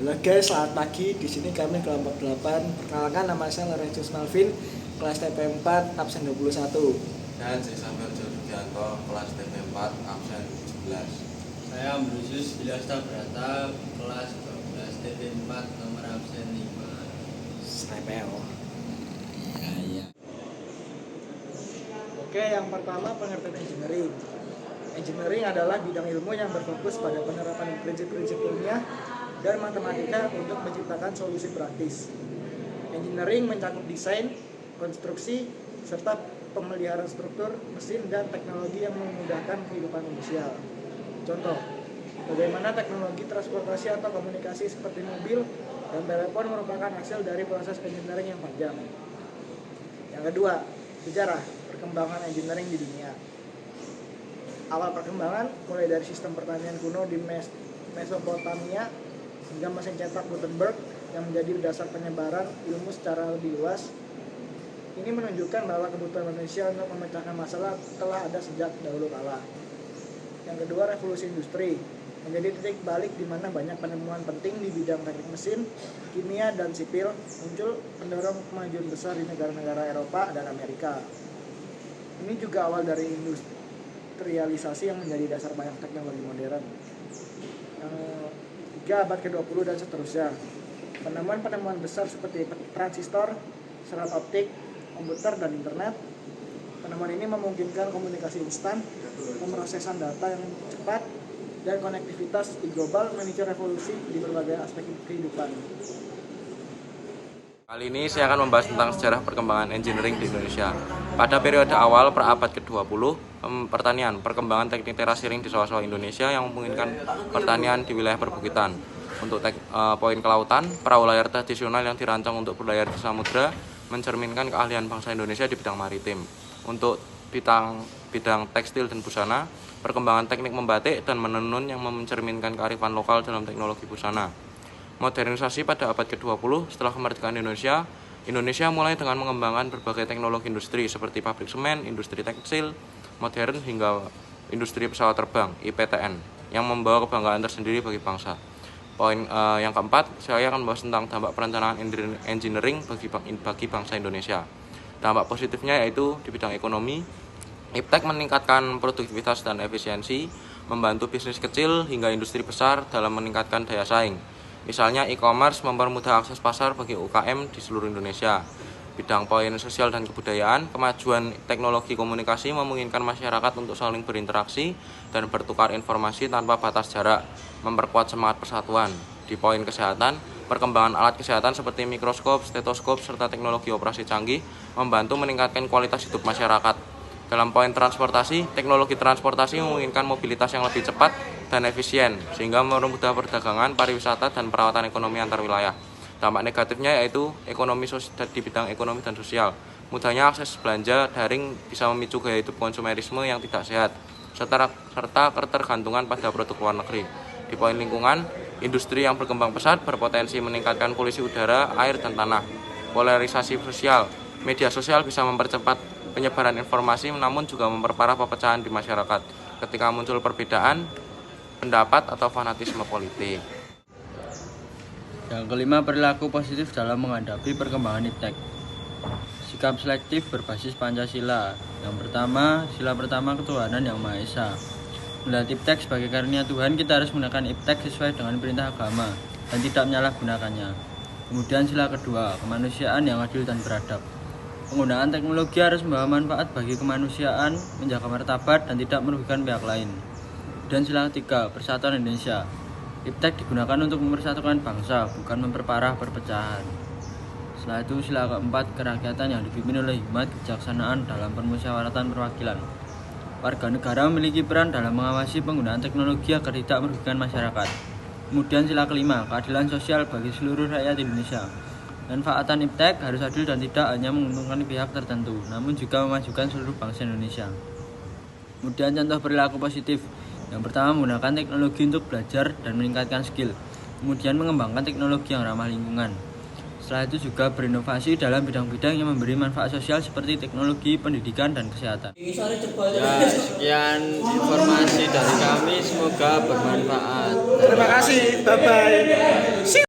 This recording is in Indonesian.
Halo guys, selamat pagi. Di sini kami kelompok 8. Perkenalkan, nama saya Lorenzo Malvin, kelas TP4, absen 21. Dan saya Samuel Jordianto, kelas TP4, absen 17. Saya Ambrosius Bilasta Brata, kelas 12 TP4, nomor absen 5. Stempel. Iya. Oke, yang pertama pengertian engineering. Engineering adalah bidang ilmu yang berfokus pada penerapan prinsip-prinsip ilmiah dan matematika untuk menciptakan solusi praktis. Engineering mencakup desain, konstruksi, serta pemeliharaan struktur, mesin, dan teknologi yang memudahkan kehidupan manusia. Contoh, bagaimana teknologi transportasi atau komunikasi seperti mobil dan telepon merupakan hasil dari proses engineering yang panjang. Yang kedua, sejarah perkembangan engineering di dunia. Awal perkembangan mulai dari sistem pertanian kuno di Mesopotamia hingga mesin cetak Gutenberg yang menjadi dasar penyebaran ilmu secara lebih luas. Ini menunjukkan bahwa kebutuhan manusia untuk memecahkan masalah telah ada sejak dahulu kala. Yang kedua, revolusi industri menjadi titik balik di mana banyak penemuan penting di bidang teknik mesin, kimia, dan sipil muncul pendorong kemajuan besar di negara-negara Eropa dan Amerika. Ini juga awal dari industrialisasi yang menjadi dasar banyak teknologi modern. Yang ketiga, abad ke-20 dan seterusnya. Penemuan-penemuan besar seperti transistor, serat optik, komputer, dan internet. Penemuan ini memungkinkan komunikasi instan, pemrosesan data yang cepat, dan konektivitas di global memicu revolusi di berbagai aspek kehidupan. Kali ini saya akan membahas tentang sejarah perkembangan engineering di Indonesia. Pada periode awal perabad ke-20, perkembangan teknik terasiring di sawah-sawah Indonesia yang memungkinkan pertanian di wilayah perbukitan. Untuk poin kelautan, perahu layar tradisional yang dirancang untuk berlayar di samudra mencerminkan keahlian bangsa Indonesia di bidang maritim. Untuk bidang tekstil dan busana, perkembangan teknik membatik dan menenun yang mencerminkan kearifan lokal dalam teknologi busana. Modernisasi pada abad ke-20 setelah kemerdekaan Indonesia mulai dengan mengembangkan berbagai teknologi industri seperti pabrik semen, industri tekstil modern hingga industri pesawat terbang (IPTN) yang membawa kebanggaan tersendiri bagi bangsa. Poin yang keempat, saya akan membahas tentang dampak perencanaan engineering bagi bangsa Indonesia. Dampak positifnya yaitu di bidang ekonomi, IPTEK meningkatkan produktivitas dan efisiensi, membantu bisnis kecil hingga industri besar dalam meningkatkan daya saing. Misalnya e-commerce mempermudah akses pasar bagi UKM di seluruh Indonesia. Bidang poin sosial dan kebudayaan, kemajuan teknologi komunikasi memungkinkan masyarakat untuk saling berinteraksi dan bertukar informasi tanpa batas jarak, memperkuat semangat persatuan. Di poin kesehatan, perkembangan alat kesehatan seperti mikroskop, stetoskop, serta teknologi operasi canggih membantu meningkatkan kualitas hidup masyarakat. Dalam poin transportasi, teknologi transportasi memungkinkan mobilitas yang lebih cepat dan efisien, sehingga mempermudah perdagangan, pariwisata, dan perawatan ekonomi antar wilayah. Dampak negatifnya yaitu di bidang ekonomi dan sosial. Mudahnya akses belanja daring bisa memicu gaya hidup konsumerisme yang tidak sehat, serta ketergantungan pada produk luar negeri. Di poin lingkungan, industri yang berkembang pesat berpotensi meningkatkan polusi udara, air, dan tanah. Polarisasi sosial, media sosial bisa mempercepat penyebaran informasi namun juga memperparah perpecahan di masyarakat ketika muncul perbedaan pendapat atau fanatisme politik. Yang kelima, perilaku positif dalam menghadapi perkembangan IPTEK. Sikap selektif berbasis Pancasila. Yang pertama, sila pertama ketuhanan yang Maha Esa. Melihat IPTEK sebagai karunia Tuhan, kita harus menggunakan IPTEK sesuai dengan perintah agama dan tidak menyalahgunakannya. Kemudian sila kedua, kemanusiaan yang adil dan beradab. Penggunaan teknologi harus membawa manfaat bagi kemanusiaan, menjaga martabat, dan tidak merugikan pihak lain. Dan sila ketiga, persatuan Indonesia. IPTEK digunakan untuk mempersatukan bangsa, bukan memperparah perpecahan. Setelah itu, sila keempat, kerakyatan yang dipimpin oleh hikmat kebijaksanaan dalam permusyawaratan perwakilan. Warga negara memiliki peran dalam mengawasi penggunaan teknologi agar tidak merugikan masyarakat. Kemudian sila kelima, keadilan sosial bagi seluruh rakyat Indonesia. Manfaatan IPTEK harus adil dan tidak hanya menguntungkan pihak tertentu, namun juga memajukan seluruh bangsa Indonesia. Kemudian contoh perilaku positif. Yang pertama, menggunakan teknologi untuk belajar dan meningkatkan skill. Kemudian mengembangkan teknologi yang ramah lingkungan. Setelah itu juga berinovasi dalam bidang-bidang yang memberi manfaat sosial seperti teknologi, pendidikan, dan kesehatan. Ya, sekian informasi dari kami, semoga bermanfaat. Terima kasih, bye-bye.